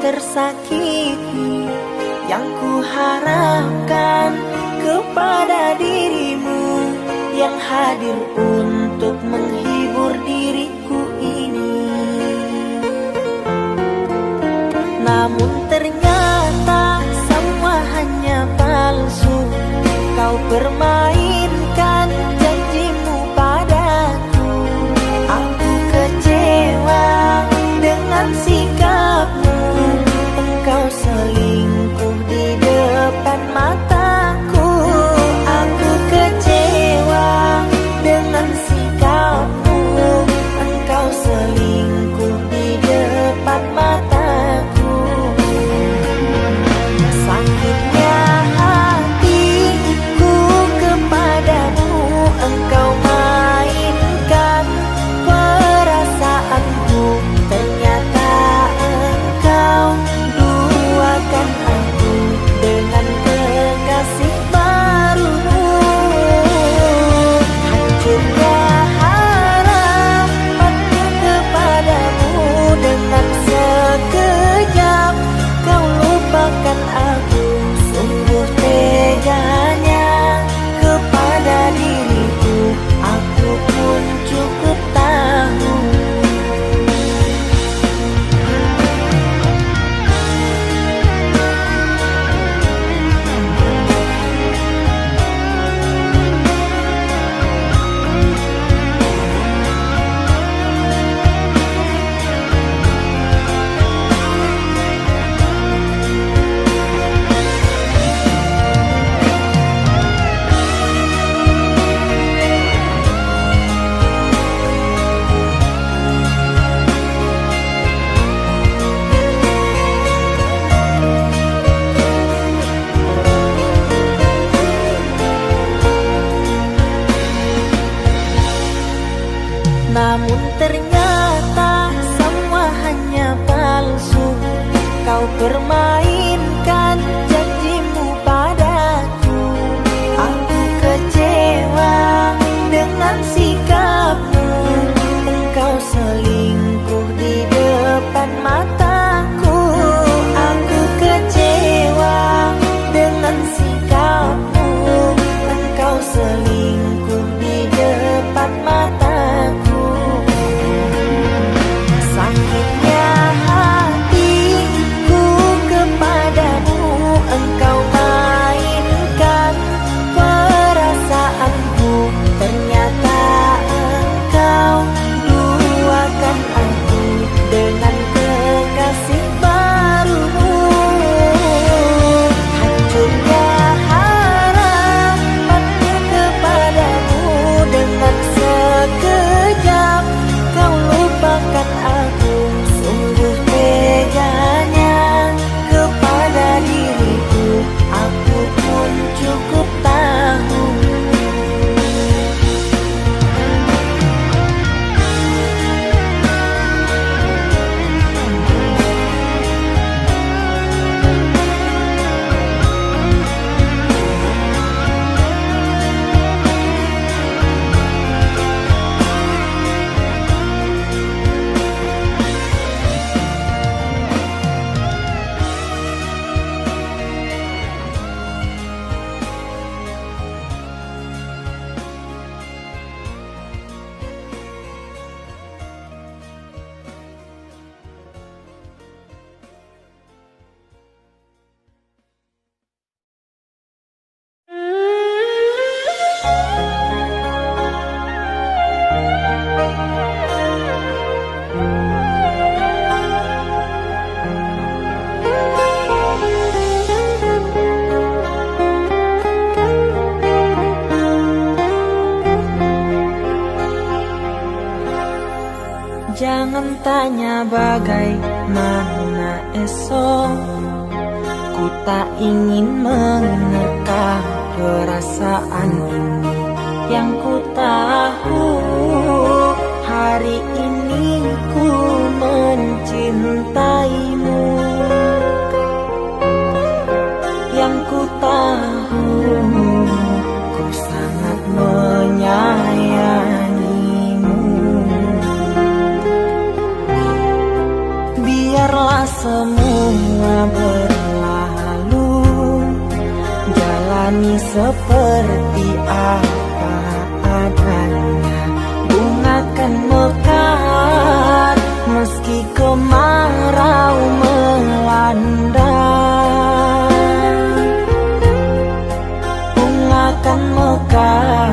tersakiti, yang ku harapkan kepada dirimu yang hadir untuk menghibur diriku ini. Namun ternyata semua hanya palsu. Kau permainkan janjimu padaku. Aku kecewa dengan sikapmu. Engkau selingkuh di depan mataku. Aku kecewa dengan sikapmu. Engkau selingkuh di depan mataku. Sakitnya hatiku kepadamu. Engkau mainkan perasaanku. Ternyata engkau duakan aku dengan kekasih barumu. Hancurnya harapanku kepadamu. Dengan sekejap kau lupakan aku. Sungguh teganya kepada diriku. Aku pun cukup tahu. Namun ternyata semua hanya palsu. Kau permainkan janjimu padaku. Aku kecewa dengan sikapmu. Engkau selingkuh di depan mataku. Aku kecewa dengan sikapmu. Engkau selingkuh di depan mataku. Sakitnya hatiku kepadamu. Engkau mainkan perasaanku. Ternyata engkau duakan aku dengan kekasih barumu. Hancurnya harapanku kepadamu. Dengan sekejap kau lupakan aku. Sungguh teganya kepada diriku. Aku pun cukup tahu. Jangan tanya bagaimana esok. Ku tak ingin menerka perasaan ini. Yang ku tahu hari ini ku mencintaimu. Yang ku tahu ku sangat menyayangimu. Biarlah semua seperti apa adanya. Bunga kan mekar meski kemarau melanda. Bunga kan mekar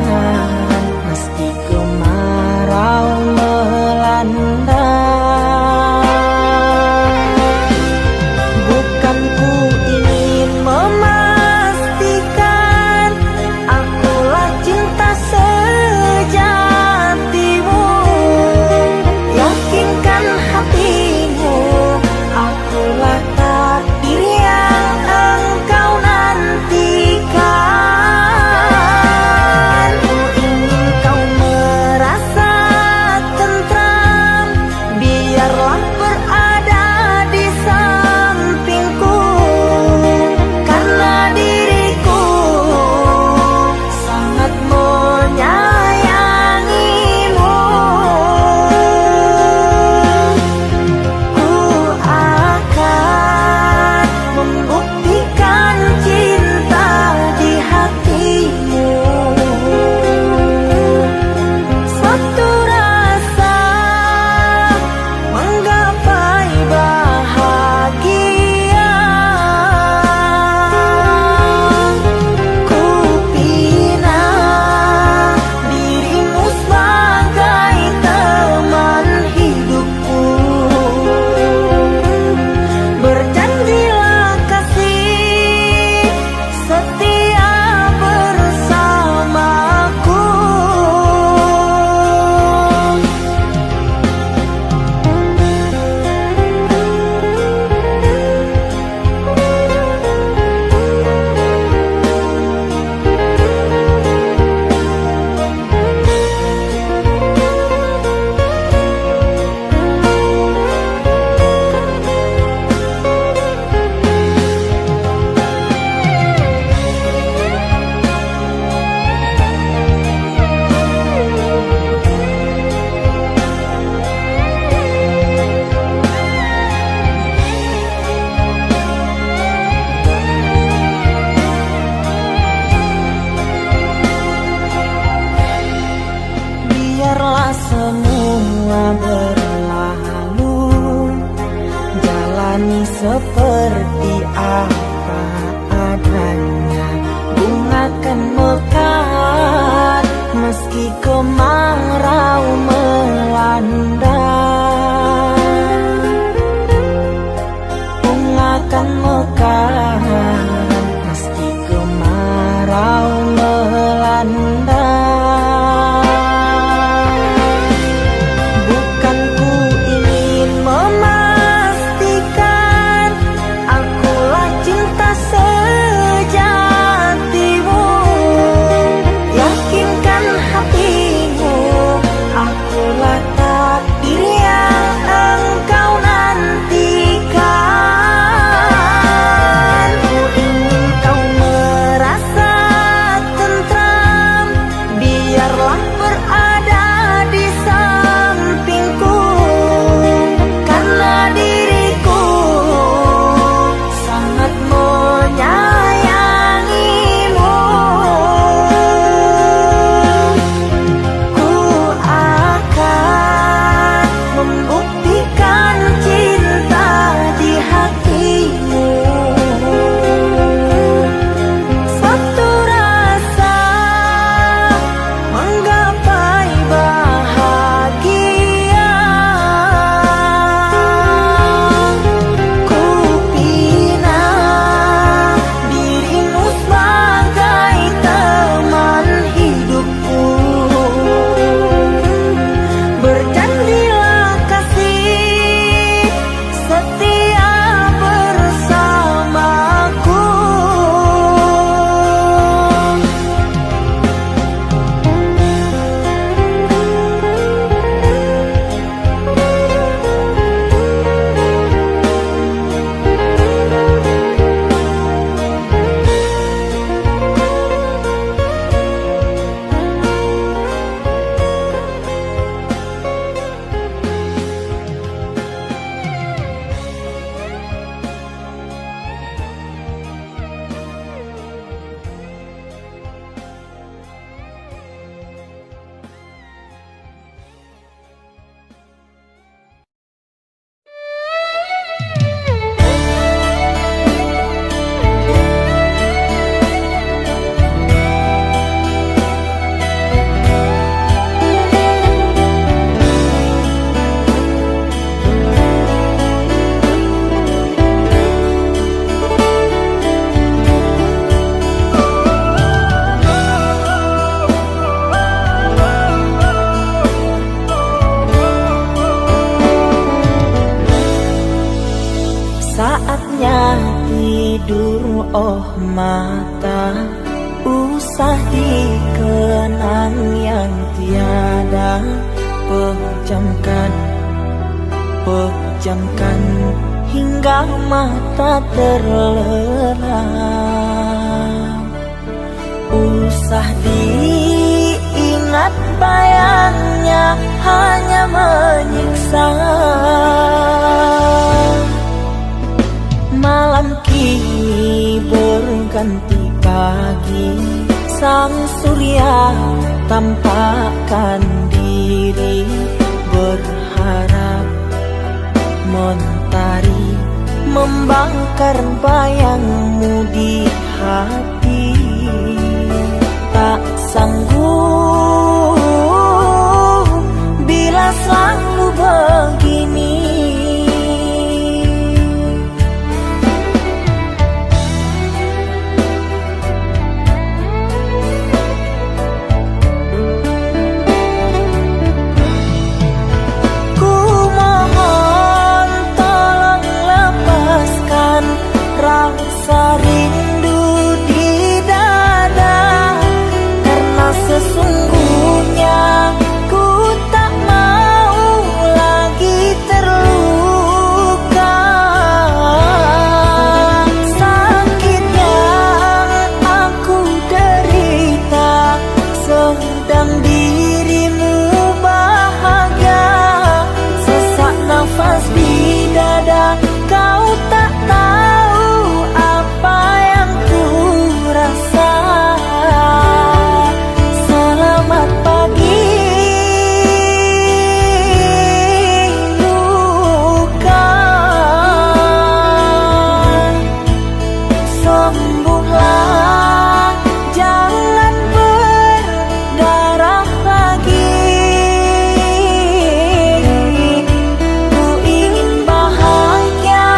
meski kemarau melanda. Bukan ku ingin memastikan akulah cinta sejatimu. Yakinkan hatimu, akulah takdir yang engkau nantikan. Ku ingin kau merasa tentram, biarlah berada di sampingku, karena diriku sangat menyayangimu. Ku akan membuktikan cinta di hatimu. Suatu rasa menggapai bahagia. Ku pinang dirimu sebagai teman hidupku. Berjanjilah kasih setia bersamaku. Biarlah semua berlalu, jalani seperti apa adanya. Bunga kan mekar meski kemarau melanda. Bunga kan mekar meski kemarau melanda. Bukan ku ingin memastikan akulah cinta sejatimu. Yakinkan hatimu, aku oh mata, usah dikenang yang tiada. Pejamkan hingga mata terlelap. Usah diingat bayangnya hanya menyiksa. Malam kini berganti pagi, sang surya tampakkan diri, berharap mentari membakar bayangmu di hati. Tak sanggup bila selalu begini. Rasa rindu di dada, karena sesungguhnya ku tak mau lagi terluka. Sakit yang aku derita, sedang dirimu bahagia. Sesak nafas di dada, kau tak tahu apa yang ku rasa. Selamat pagi luka, sembuhlah, jangan berdarah lagi. Ku ingin bahagia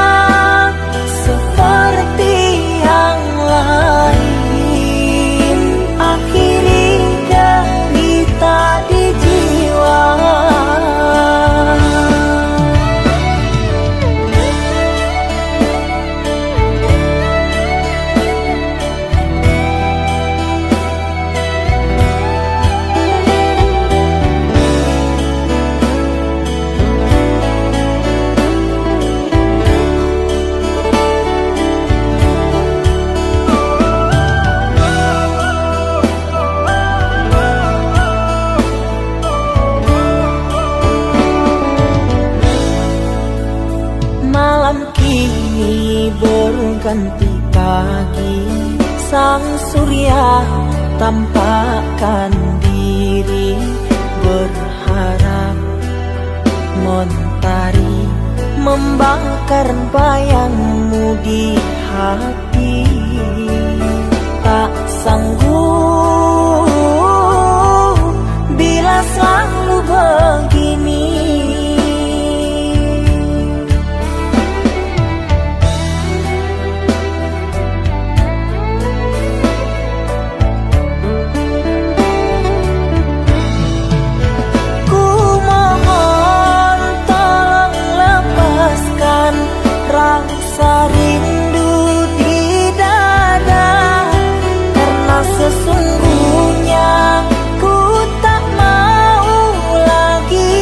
seperti yang lain, akhiri derita di jiwa. Malam kini berganti pagi, sang surya tampakkan diri, berharap mentari membakar bayangmu di hati. Tak sanggup bila selalu begini. Rasa rindu di dada, karena sesungguhnya ku tak mau lagi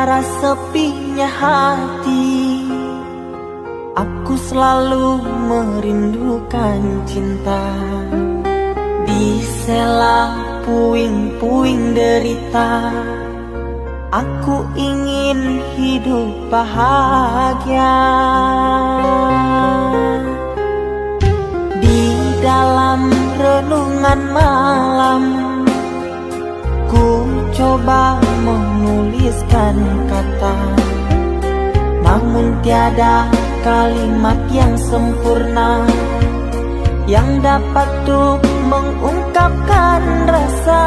antara sepinya hati, aku selalu merindukan cinta. Di sela puing-puing derita, aku ingin hidup bahagia. Di dalam renungan malam, ku coba menuliskan kata, namun tiada kalimat yang sempurna yang dapat tuh mengungkapkan rasa.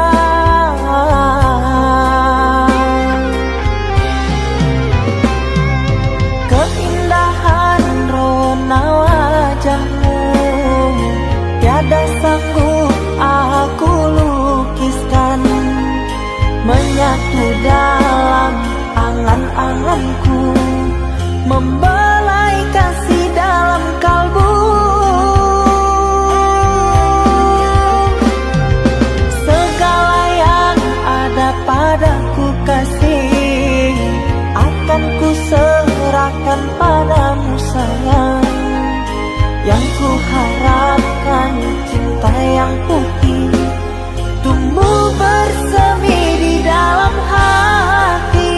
Keindahan rona wajahmu tiada sanggup aku lukiskan, menyatu dalam angan-anganku, membelai kasih dalam kalbu. Segala yang ada padaku kasih, akan ku serahkan padamu sayang. Yang ku harapkan cinta yang putih tumbuh bersemi di dalam hati.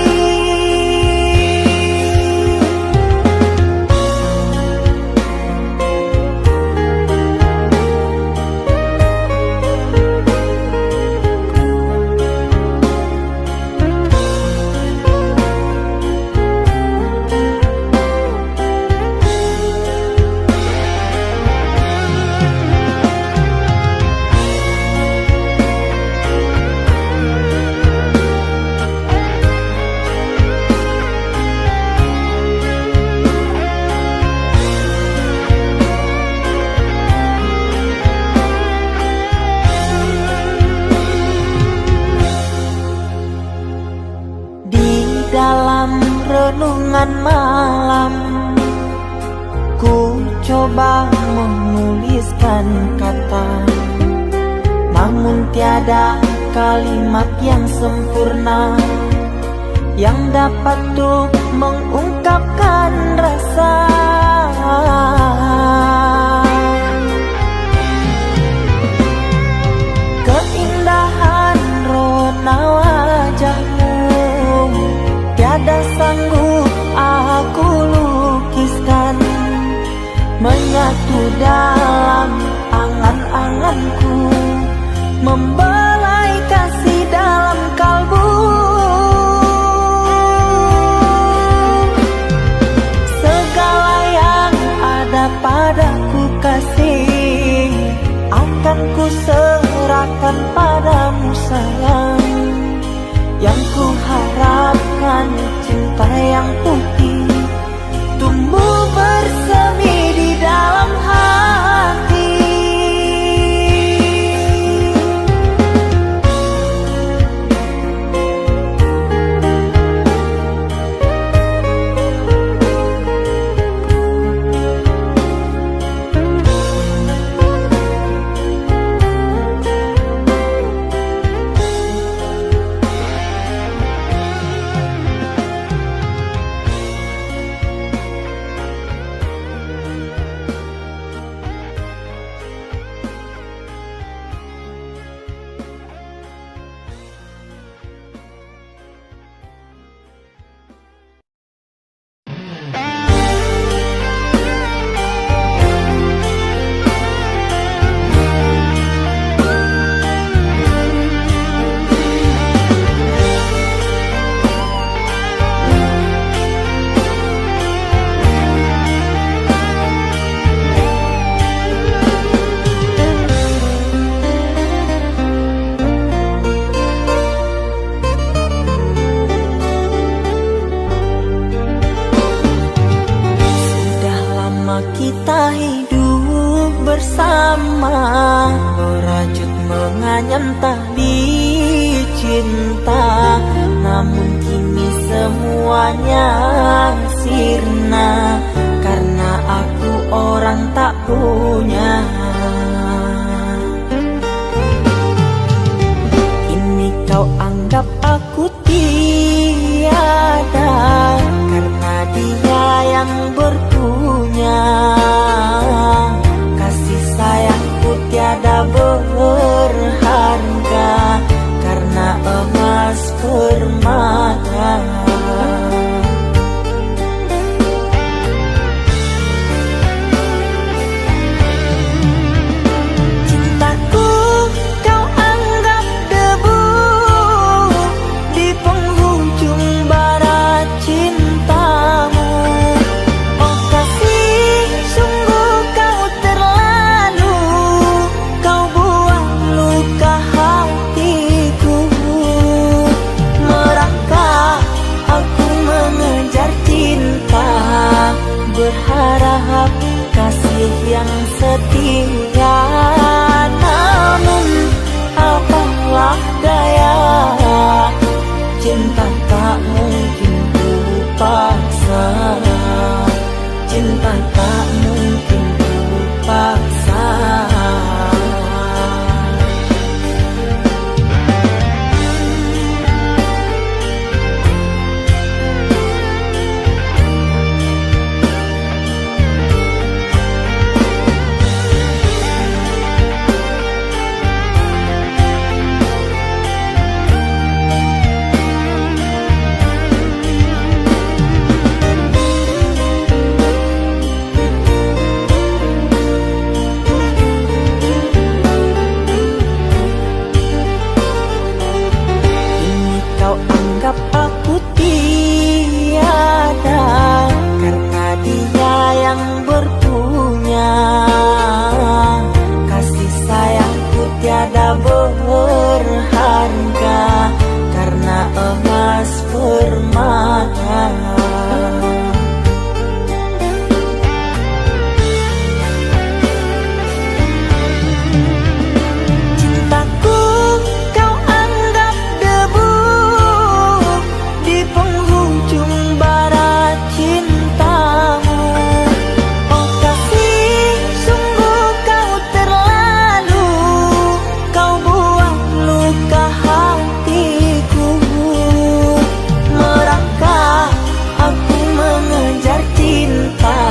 Dalam renungan malam, ku coba menuliskan kata, namun tiada kalimat yang sempurna yang dapat tuh mengungkapkan rasa. Keindahan rona wajahmu tiada sanggup aku lukiskan, menyatu dalam angan-anganku, membelai kasih dalam kalbu. Segala yang ada padaku kasih, akan ku serahkan padamu sayang. Yang ku harapkan cinta yang putih tumbuh bersemi di dalam hati. Kita hidup bersama, merajut menganyam tali cinta, namun kini semuanya sirna karena aku orang tak punya. Kini kau anggap aku tiada, yang setia. Namun apalah daya, cinta tak mungkin ku paksa. Cinta tak mungkin ku paksa. Tiada berharga karena emas permata. Cintaku kau anggap debu di penghujung barat cintamu. Oh kasih, sungguh kau terlalu, kau buat luka hatiku. Merangkak aku mengejar cinta,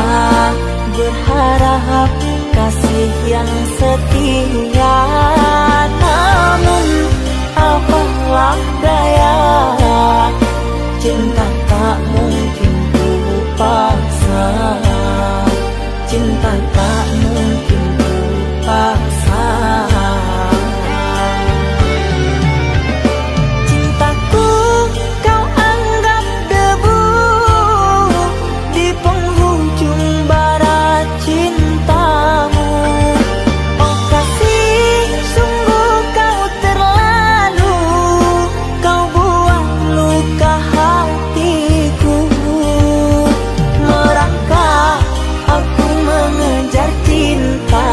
berharap kasih yang setia. Namun apalah daya, cinta tak mungkin ku paksa. Cinta tak mungkin ku paksa. Cintaku kau anggap debu di penghujung barat cintamu. Oh kasih, sungguh kau terlalu, kau buat luka hatiku. Merangkak aku mengejar cinta,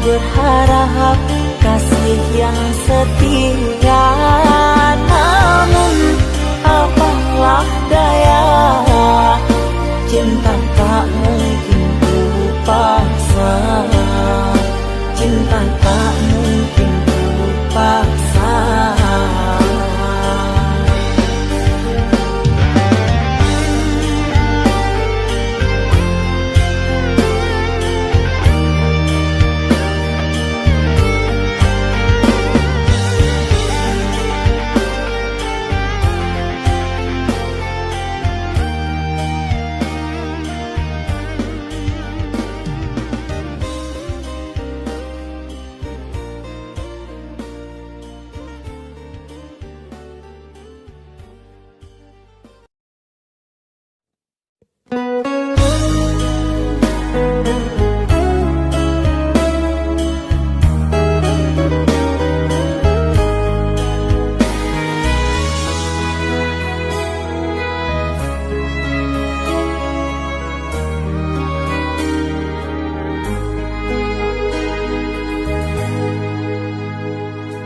berharap kasih yang setia. Namun apalah daya, cinta tak mungkin ku paksa. Cinta tak mungkin ku paksa.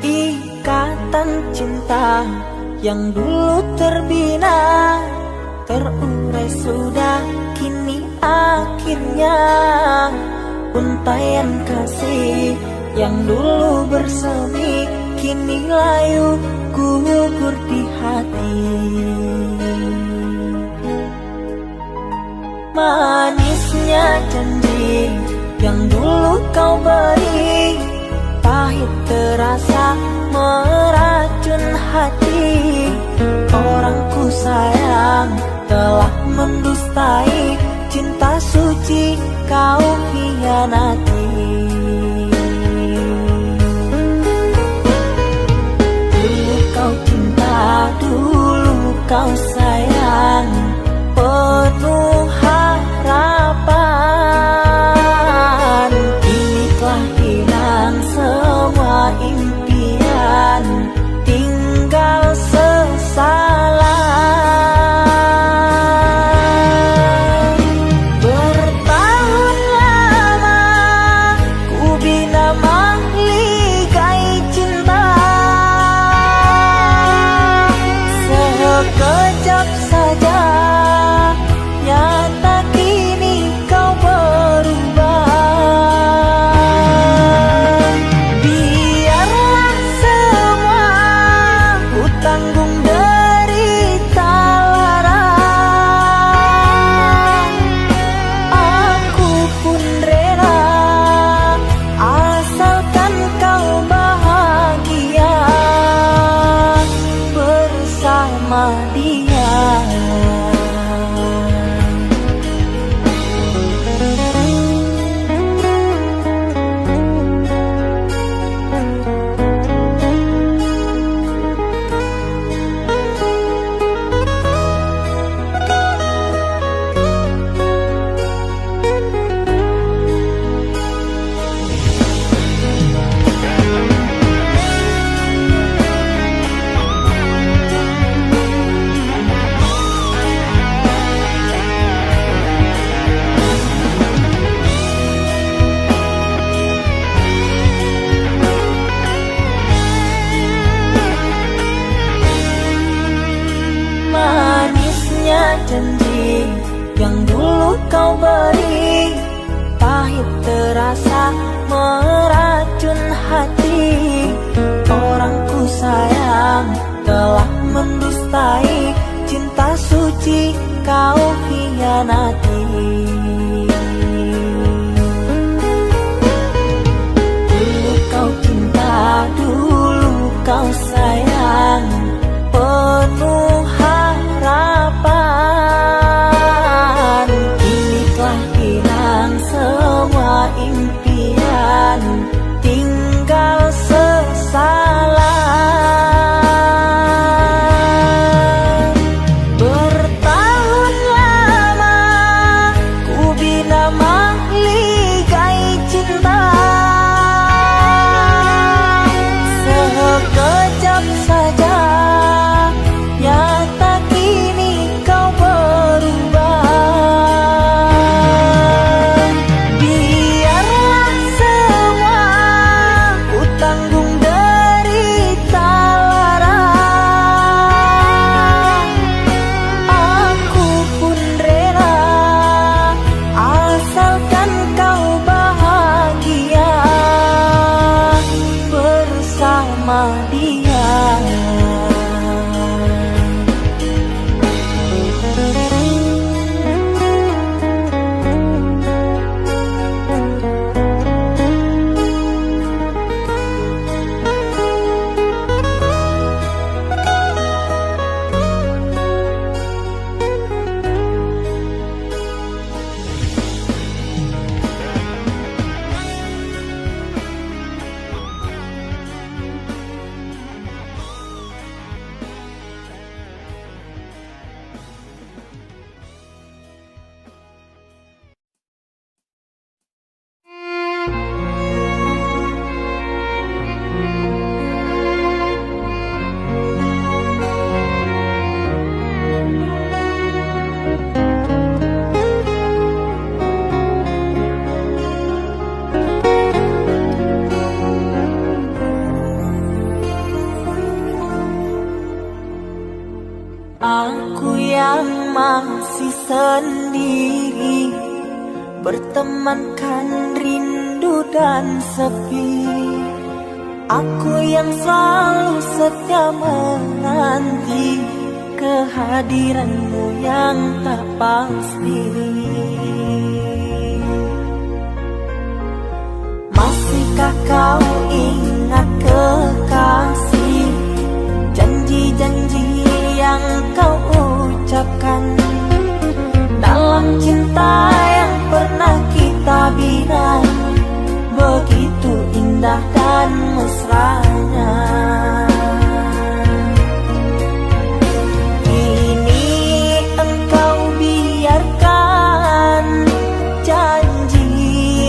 Ikatan cinta yang dulu terbina, terurai sudah kini akhirnya. Untaian kasih yang dulu bersemi, kini layu gugur di hati. Manisnya janji yang dulu kau beri, pahit terasa meracun hati. Orang ku sayang telah mendustai, cinta suci kau hianati. Dulu kau cinta, dulu kau sayang, penuh harapan. Kini telah hilang semua impian, tinggal sesalan. Bertahun lamanya kau beri, pahit terasa meracun hati. Orang ku sayang telah mendustai, cinta suci kau hianati. Dulu kau cinta, dulu kau sayang, penuh harapan. Kini telah hilang semua impian, tinggal sesalan. Bertahun lama ku bina mahligai cinta, sekejap saja nyata kini kau berubah. Biarlah semua ku tanggung derita lara, aku pun rela asalkan kau bahagia bersama dia. Aku yang masih sendiri, bertemankan rindu dan sepi. Aku yang selalu setia menanti kehadiranmu yang tak pasti. Masihkah kau ingat kekasih, janji-janji yang kau ucapkan dalam cinta yang pernah kita bina, begitu indah dan mesranya. Kini engkau biarkan janji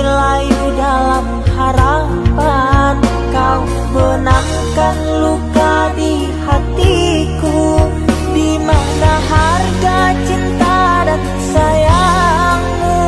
layu dalam harapan, kau benamkan luka di hatiku, di mana harga cinta dan sayangmu.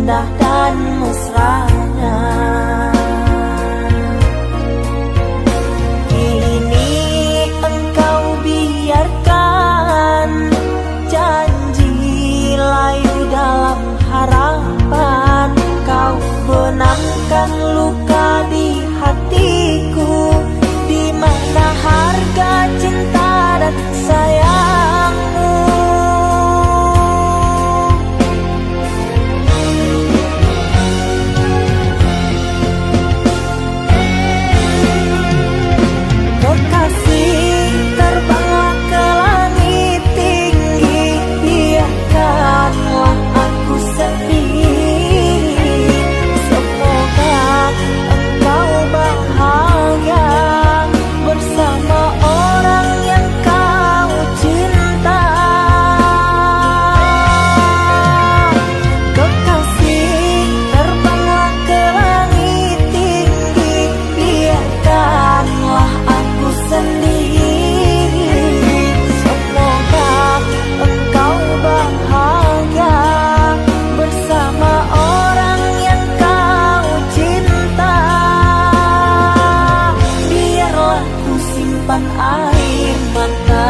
indah dan mesranya. Kini engkau biarkan janji layu dalam harapan. Kau benamkan luka di hatiku, di mana harga cinta dan sayangmu. Kekasih, terbanglah ke langit tinggi, biarkanlah aku sedih. Semoga engkau bahagia bersama orang yang kau cinta. Kekasih, terbanglah ke langit tinggi, biarkanlah aku sendiri. Semoga engkau bahagia bersama orang yang kau cinta. Biarlah ku simpan air mata.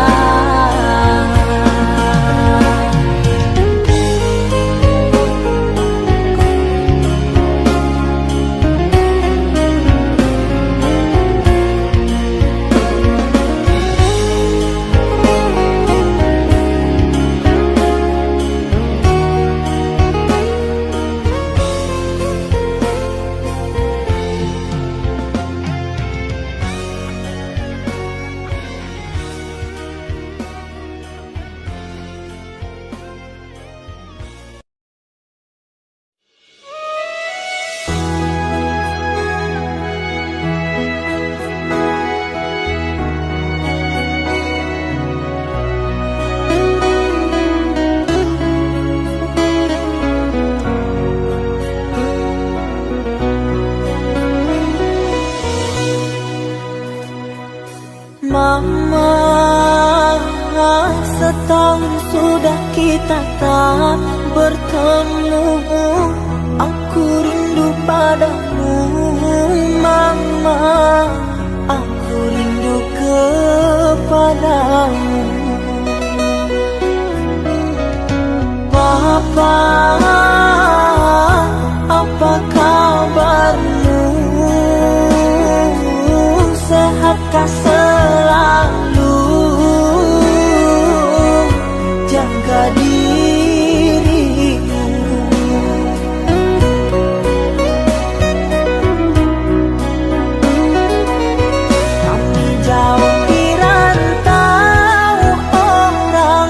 Mama, setahun sudah kita tak bertemu. Aku rindu padamu, Mama. Aku rindu kepadamu. Papa, apa kabarmu? Sehatkah selalu? Jaga dirimu. Kami jauh di rantau orang,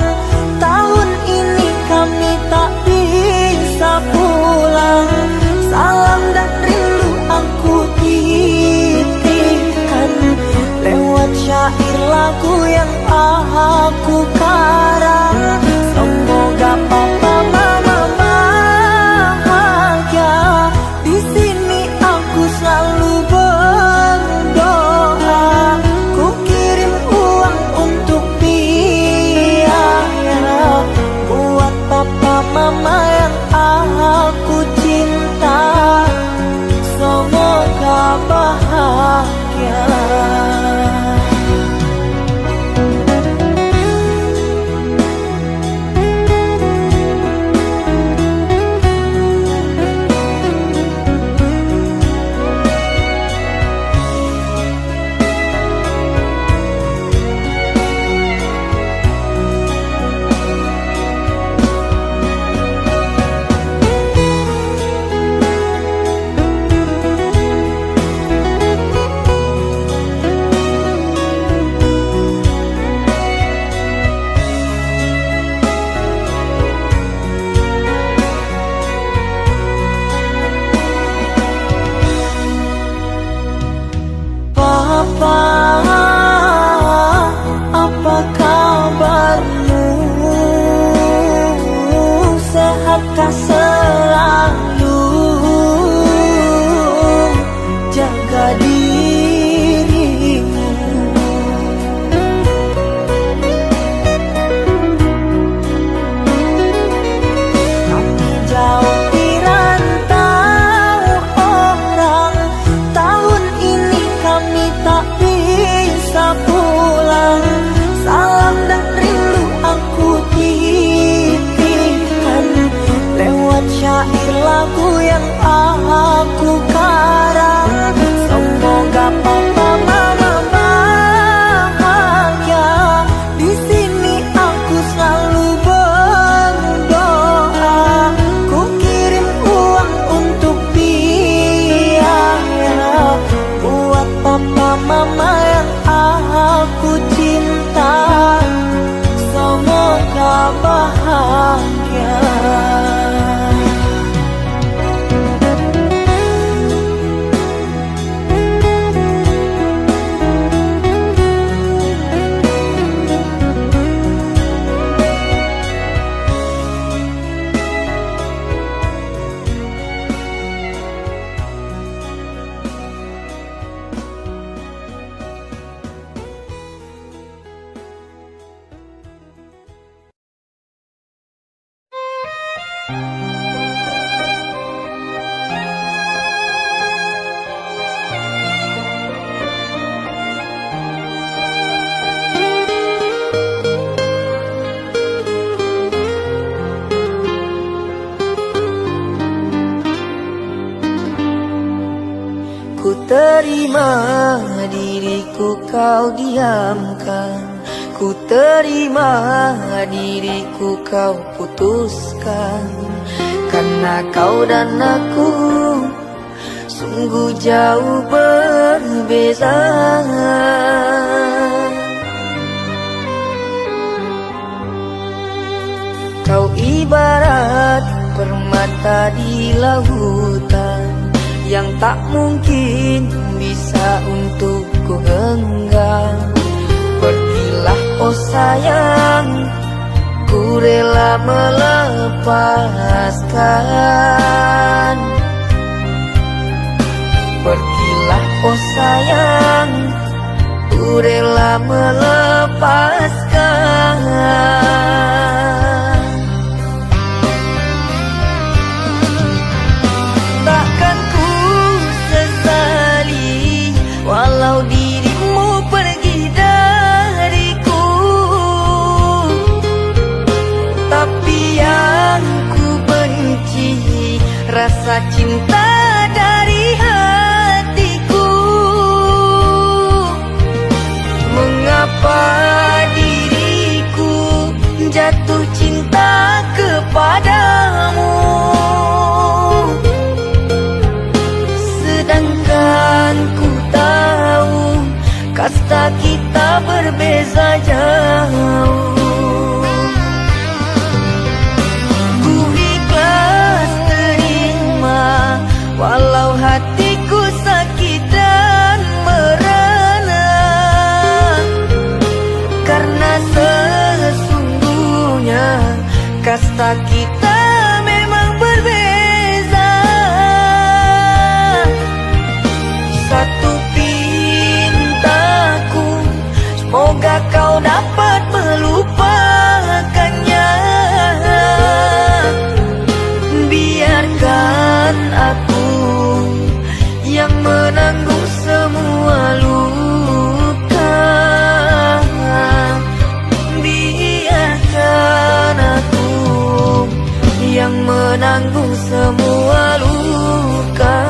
tahun ini kami tak bisa pulang. Salam dan rindu aku titipkan lewat syair lagu yang aku karang. Semoga papa mama bahagia. Di sini aku selalu berdoa. Ku kirim uang untuk biaya buat papa mama yang aku cinta. Semoga bahagia. Apa kabarmu? Sehatkah selalu? Jaga dirimu. Kami jauh di rantau lagu yang aku karang. Semoga papa mama bahagia. Di sini aku selalu berdoa. Ku kirim uang untuk biaya buat papa mama yang aku cinta. Semoga bahagia. Ku terima diriku kau diamkan. Ku terima diriku kau putuskan. Karena kau dan aku sungguh jauh berbeza. Kau ibarat permata di lautan yang tak mungkin bisa untuk ku genggam. Pergilah oh sayang, ku rela melepaskan. Pergilah oh sayang, ku rela melepaskan. Takkan ku sesali walau dirimu pergi dariku. Tapi yang ku benci rasa cinta dari hatiku. Mengapa diriku jatuh cinta kepadamu, sedangkan ku tahu kasta kita berbeza jauh. Ku ikhlas terima walau hatiku sakit dan merana. Karena sesungguhnya kasta kita memang berbeza. Satu pintaku, semoga kau dapat melupakannya. Biarkan aku yang menanggung semua luka. Biarkan aku yang menanggung semua luka.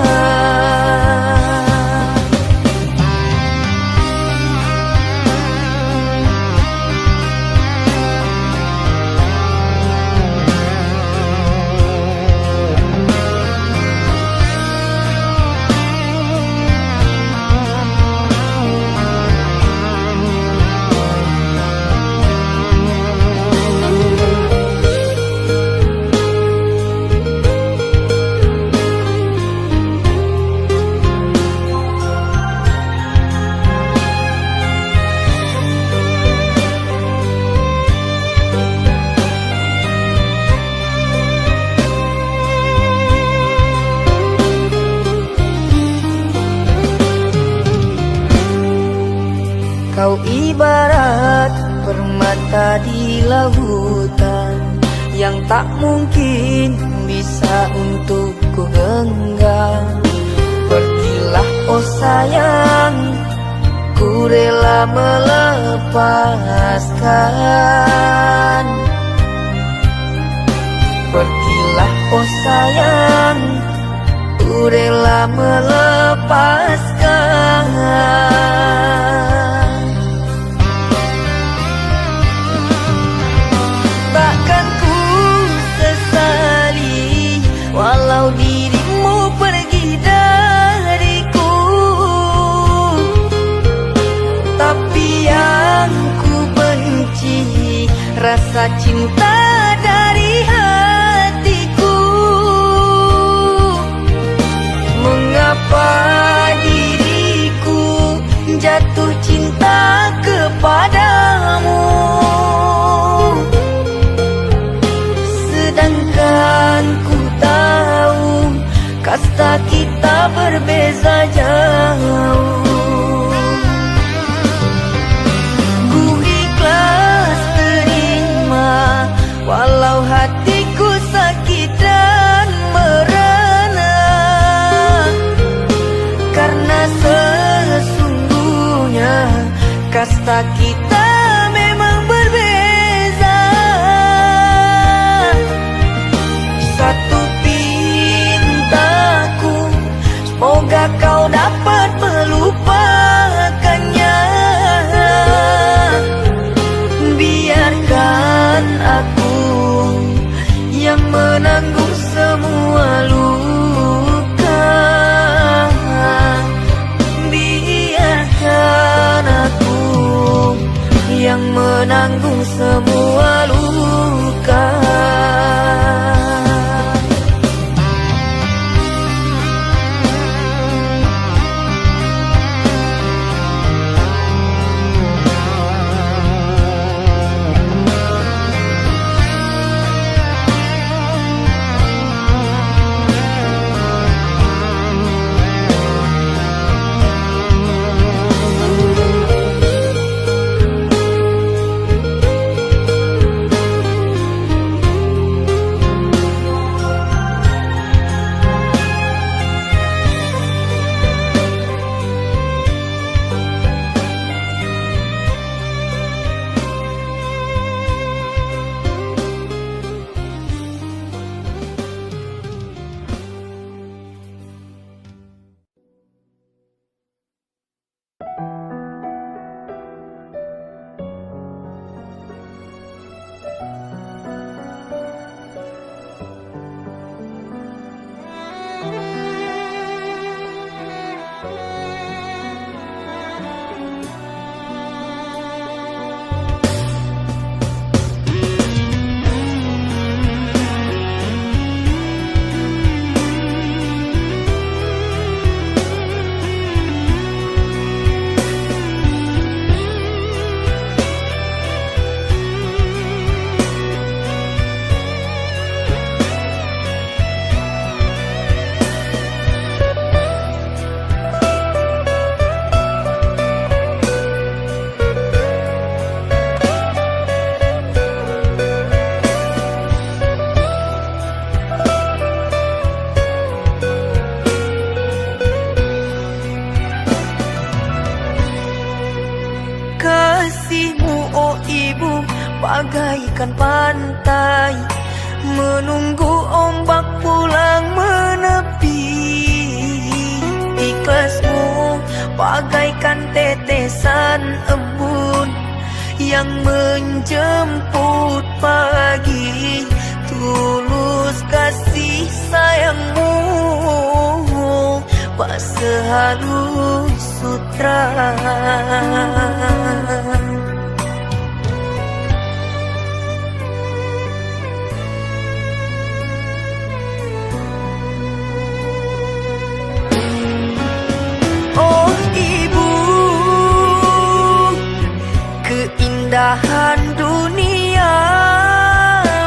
Kau ibarat permata di lautan yang tak mungkin bisa untuk ku genggam. Pergilah oh sayang, ku rela melepaskan. Pergilah oh sayang, ku rela melepaskan. Takkan ku sesali walau dirimu pergi dariku. Tapi yang ku benci rasa cinta dari hatiku. Mengapa diriku jatuh cinta kepadamu, sedangkan ku tahu kasta kita berbeza jauh. Ku ikhlas terima walau hatiku sakit dan merana, karena sesungguhnya kasta kita memang berbeza. Satu pintaku, semoga kau dapat melupakannya. Biarkan aku yang menanggung semua luka. Biarkan aku yang menanggung semua luka. bagaikan pantai menunggu ombak pulang menepi. Ikhlasmu bagaikan tetesan embun yang menjemput pagi. Tulus kasih sayangmu tak sehalus sutra. Oh ibu, keindahan dunia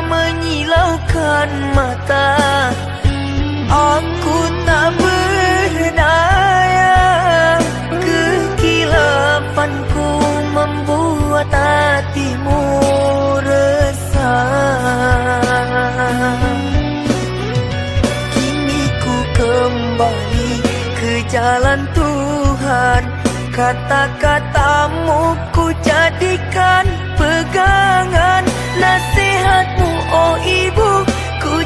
menyilaukan mata. Aku tak berdaya, kekilafanku membuat hatimu resah. Kini ku kembali ke jalan Tuhan, kata-katamu ku jadikan pegangan. Nasihatmu oh ibu ku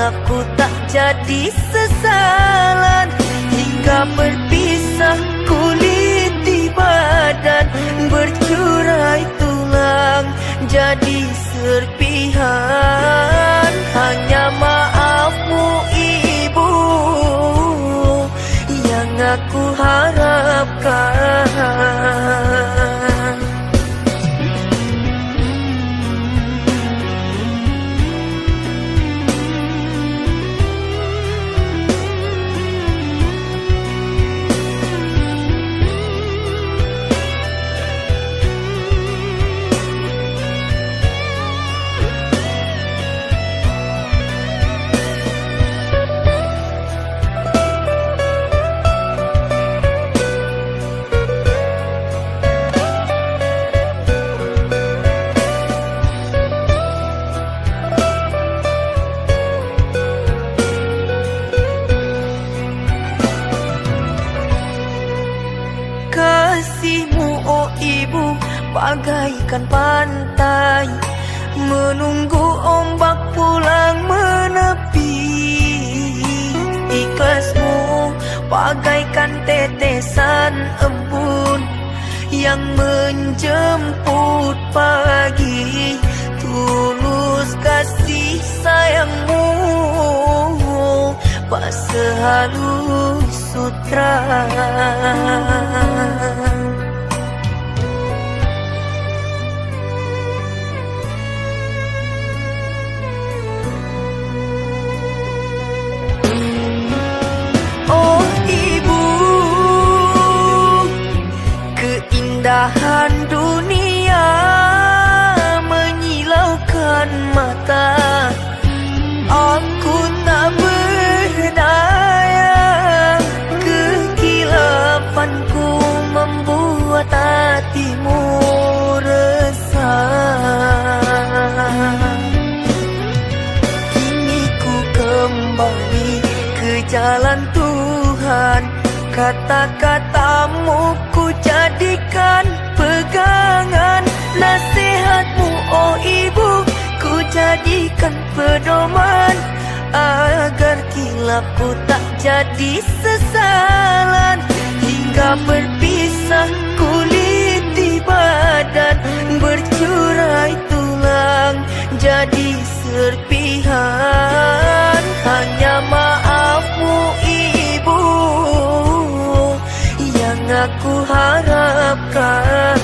kilapku tak jadi sesalan, hingga berpisah kulit di badan, bercurai tulang jadi serpihan. Hanya maafmu ibu yang aku harapkan. Kasihmu oh ibu bagaikan pantai, menunggu ombak pulang menepi. Ikhlasmu bagaikan tetesan embun yang menjemput pagi. Tulus kasih sayangmu bak sehalus sutra. Oh ibu, keindahan dunia menyilaukan mata. Aku tak berdaya, kekilapanku membuat hatimu resah. Kini ku kembali ke jalan Tuhan, kata-katamu ku jadikan pegangan. Nasihatmu oh ibu ku jadikan pedoman, agar kilapku tak jadi sesalan, hingga berpisah kulit di badan, bercurai tulang jadi serpihan. Hanya maafmu ibu yang aku harapkan.